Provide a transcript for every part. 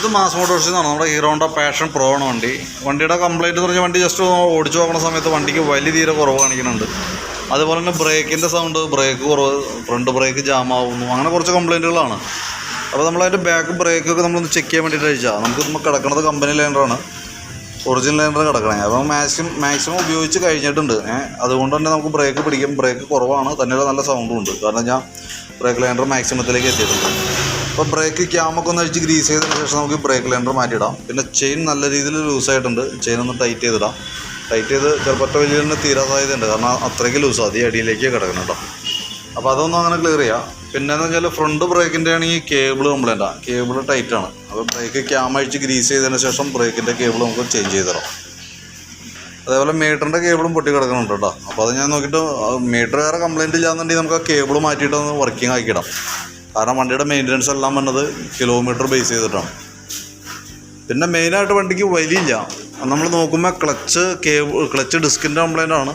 ഇത് മാസ് മോട്ടോഴ്സിൽ നിന്നാണ്. നമ്മുടെ ഹീറോണ്ട പാഷൻ പ്രോ ആണ് വണ്ടി. വണ്ടിയുടെ കംപ്ലൈൻറ്റ് എന്ന് പറഞ്ഞാൽ വണ്ടി ജസ്റ്റ് ഓടിച്ചു നോക്കുന്ന സമയത്ത് വണ്ടിക്ക് വലിയ തീരെ കുറവ് കാണിക്കുന്നുണ്ട്. അതുപോലെ തന്നെ ബ്രേക്കിൻ്റെ സൗണ്ട്, ബ്രേക്ക് കുറവ്, ഫ്രണ്ട് ബ്രേക്ക് ജാമാവുന്നു, അങ്ങനെ കുറച്ച് കംപ്ലൈൻറ്റുകളാണ്. അപ്പോൾ നമ്മളതിൻ്റെ ബാക്ക് ബ്രേക്കൊക്കെ നമ്മളൊന്ന് ചെക്ക് ചെയ്യാൻ വേണ്ടിയിട്ട് അയച്ചാൽ നമുക്ക് കിടക്കുന്നത് കമ്പനി ലൈനറാണ്, ഒറിജിനൽ ലൈനർ കിടക്കണേ. അപ്പോൾ മാക്സിമം ഉപയോഗിച്ച് കഴിഞ്ഞിട്ടുണ്ട്. അതുകൊണ്ട് തന്നെ നമുക്ക് ബ്രേക്ക് പിടിക്കും. ബ്രേക്ക് കുറവാണ്, തന്നെയുള്ള നല്ല സൗണ്ടും ഉണ്ട്. കാരണം ഞാൻ ബ്രേക്ക് ലൈനർ മാക്സിമത്തിലേക്ക് എത്തിയിട്ടുണ്ട്. അപ്പോൾ ബ്രേക്ക് ക്യാമൊക്കെ ഒന്ന് അഴിച്ച് ഗ്രീസ് ചെയ്തതിന് ശേഷം നമുക്ക് ബ്രേക്ക് ലൈനർ മാറ്റിയിടാം. പിന്നെ ചെയിൻ നല്ല രീതിയിൽ ലൂസായിട്ടുണ്ട്, ചെയിൻ ഒന്ന് ടൈറ്റ് ചെയ്തിടാം. ടൈറ്റ് ചെയ്ത് ചിലപ്പോൾ വലിയ തന്നെ തീരാ സാധ്യതയുണ്ട്, കാരണം അത്രയ്ക്ക് ലൂസാണ്, ഈ അടിയിലേക്ക് കിടക്കണം കേട്ടോ. അപ്പോൾ അതൊന്നും അങ്ങനെ ക്ലിയർ ചെയ്യാം. പിന്നെയെന്ന് വെച്ചാൽ ഫ്രണ്ട് ബ്രേക്കിൻ്റെ ആണെങ്കിൽ കേബിൾ കംപ്ലൈൻറ്റാണ്, കേബിൾ ടൈറ്റാണ്. അപ്പോൾ ബ്രേക്ക് ക്യാം അഴിച്ച് ഗ്രീസ് ചെയ്തതിന് ശേഷം ബ്രേക്കിൻ്റെ കേബിൾ നമുക്ക് ചേഞ്ച് ചെയ്ത് തരാം. അതേപോലെ മീറ്ററിൻ്റെ കേബിളും പൊട്ടി കിടക്കുന്നുണ്ട് കേട്ടോ. അപ്പോൾ അത് ഞാൻ നോക്കിയിട്ട് മീറ്റർ വേറെ കംപ്ലൈൻറ്റ് ഇല്ലാന്നുണ്ടെങ്കിൽ നമുക്ക് ആ കേബിൾ മാറ്റിയിട്ടൊന്ന് വർക്കിംഗ് ആക്കിയിടാം. കാരണം വണ്ടിയുടെ മെയിൻ്റനൻസ് എല്ലാം വന്നത് കിലോമീറ്റർ ബേസ് ചെയ്തിട്ടാണ്. പിന്നെ മെയിനായിട്ട് വണ്ടിക്ക് വലിയില്ല. നമ്മൾ നോക്കുമ്പോൾ ക്ലച്ച് ഡിസ്കിൻ്റെ കംപ്ലൈൻ്റ് ആണ്.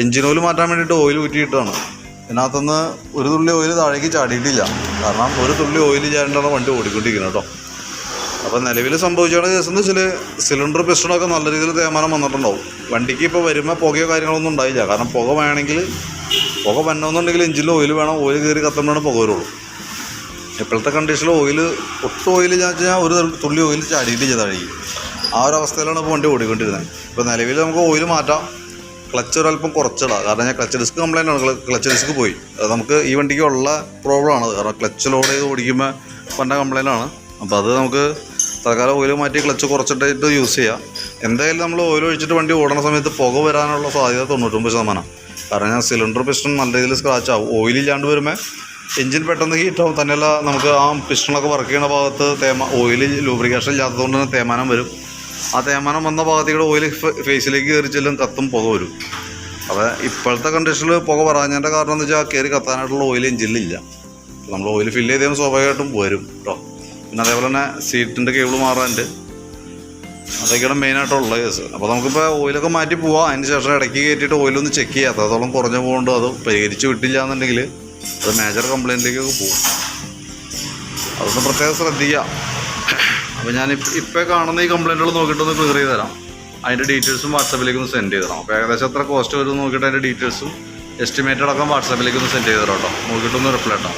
എൻജിൻ ഓയിൽ മാറ്റാൻ വേണ്ടിയിട്ട് ഓയിൽ ഊറ്റിയിട്ടാണ്. ഇതിനകത്തുനിന്ന് ഒരു തുള്ളി ഓയിൽ താഴേക്ക് ചാടിയിട്ടില്ല, കാരണം ഒരു തുള്ളി ഓയിൽ ചാടിയിട്ടാണ് വണ്ടി ഓടിക്കൊണ്ടിരിക്കുന്നത് കേട്ടോ. അപ്പോൾ നിലവിൽ സംഭവിച്ചാണ് കേസ് എന്ന് വെച്ചാൽ സിലിണ്ടർ പിസ്റ്റണൊക്കെ നല്ല രീതിയിൽ തേയ്മാനം വന്നിട്ടുണ്ടാവും. വണ്ടിക്ക് ഇപ്പോൾ വരുമ്പോൾ പുകയോ കാര്യങ്ങളൊന്നും ഉണ്ടായില്ല. കാരണം പുക വേണമെങ്കിൽ, പുക വരണമെന്നുണ്ടെങ്കിൽ എഞ്ചിനിൽ ഓയിൽ വേണം, ഓയിൽ കയറി കത്തുമ്പോഴാണ് പുക വരുള്ളൂ. ഇപ്പോഴത്തെ കണ്ടീഷനിൽ ഒട്ടും ഓയിൽ ചാടിച്ചാൽ ഒരു തുള്ളി ഓയിൽ ചാടിയിട്ടില്ല താഴേക്ക്. ആ ഒരു അവസ്ഥയിലാണ് ഇപ്പോൾ വണ്ടി ഓടിക്കൊണ്ടിരുന്നത്. ഇപ്പോൾ നിലവിൽ നമുക്ക് ഓയിൽ മാറ്റാം, ക്ലച്ച് ഒരല്പം കുറച്ചിടാം. കാരണം ഞാൻ ക്ലച്ച് ഡിസ്ക് കംപ്ലൈൻ്റ് ആണ്, ക്ലച്ച് ഡിസ്ക് പോയി. അത് നമുക്ക് ഈ വണ്ടിക്ക് ഉള്ള പ്രോബ്ലമാണ്. കാരണം ക്ലച്ച് ലോഡ് ചെയ്ത് ഓടിക്കുമ്പോൾ വന്ന കംപ്ലൈൻ്റ് ആണ്. അപ്പോൾ അത് നമുക്ക് തൽക്കാലം ഓയിൽ മാറ്റി ക്ലച്ച് കുറച്ചിട്ട് യൂസ് ചെയ്യാം. എന്തായാലും നമ്മൾ ഓയിൽ ഒഴിച്ചിട്ട് വണ്ടി ഓടുന്ന സമയത്ത് പുക വരാനുള്ള സാധ്യത 99%. കാരണം ഞാൻ സിലിണ്ടർ പിസ്റ്റൺ നല്ല രീതിയിൽ സ്ക്രാച്ച് ആവും. ഓയിലില്ലാണ്ട് വരുമ്പോൾ എഞ്ചിൻ പെട്ടെന്ന് ഹീറ്റാവും. തന്നെയല്ല നമുക്ക് ആ പിസ്റ്റണൊക്കെ വർക്ക് ചെയ്യുന്ന ഭാഗത്ത് ഓയിൽ ലൂബ്രിക്കേഷൻ ഇല്ലാത്തതുകൊണ്ട് തന്നെ തേയ്മാനം വരും. ആ തേയ്മാനം വന്ന ഭാഗത്തേക്ക് ഓയിൽ ഫേസിലേക്ക് കയറി ചെല്ലും, കത്തും, പുക വരും. അപ്പോൾ ഇപ്പോഴത്തെ കണ്ടീഷനിൽ പുക പറയാഞ്ഞതിൻ്റെ കാരണം എന്ന് വെച്ചാൽ കയറി കത്താനായിട്ടുള്ള ഓയിൽ എഞ്ചിനിലില്ല. നമ്മൾ ഓയിൽ ഫില്ല് ചെയ്താൽ സ്വാഭാവികമായിട്ടും വരും കേട്ടോ. പിന്നെ അതേപോലെ തന്നെ സീറ്റിൻ്റെ കേബിൾ മാറാനുണ്ട്. അതൊക്കെയാണ് മെയിനായിട്ടുള്ള കേസ്. അപ്പോൾ നമുക്കിപ്പോൾ ഓയിലൊക്കെ മാറ്റി പോവാം. അതിന് ശേഷം ഇടയ്ക്ക് കയറ്റിയിട്ട് ഓയിലൊന്ന് ചെക്ക് ചെയ്യാം. അത്രത്തോളം കുറഞ്ഞു പോകുകൊണ്ട് അത് പരിഹരിച്ച് വിട്ടില്ല എന്നുണ്ടെങ്കിൽ അത് മേജർ കംപ്ലയിൻറ്റിലേക്കൊക്കെ പോകും. അതൊന്ന് പ്രത്യേകം ശ്രദ്ധിക്കുക. അപ്പോൾ ഞാൻ ഇപ്പോൾ കാണുന്ന ഈ കംപ്ലയിൻറ്റുകൾ നോക്കിയിട്ടൊന്ന് ക്ലിയർ ചെയ്ത് തരാം. അതിൻ്റെ ഡീറ്റെയിൽസും വാട്സാപ്പിലേക്കൊന്ന് സെൻഡ് ചെയ്ത് തരാം. അപ്പോൾ ഏകദേശം എത്ര കോസ്റ്റ് വരും നോക്കിയിട്ട് അതിൻ്റെ ഡീറ്റെയിൽസും എസ്റ്റിമേറ്റ് അടക്കം വാട്സാപ്പിലേക്കൊന്ന് സെൻഡ് ചെയ്ത് തരാം കേട്ടോ. നോക്കിയിട്ടൊന്ന് റിപ്ലൈ ഇട്ടാം.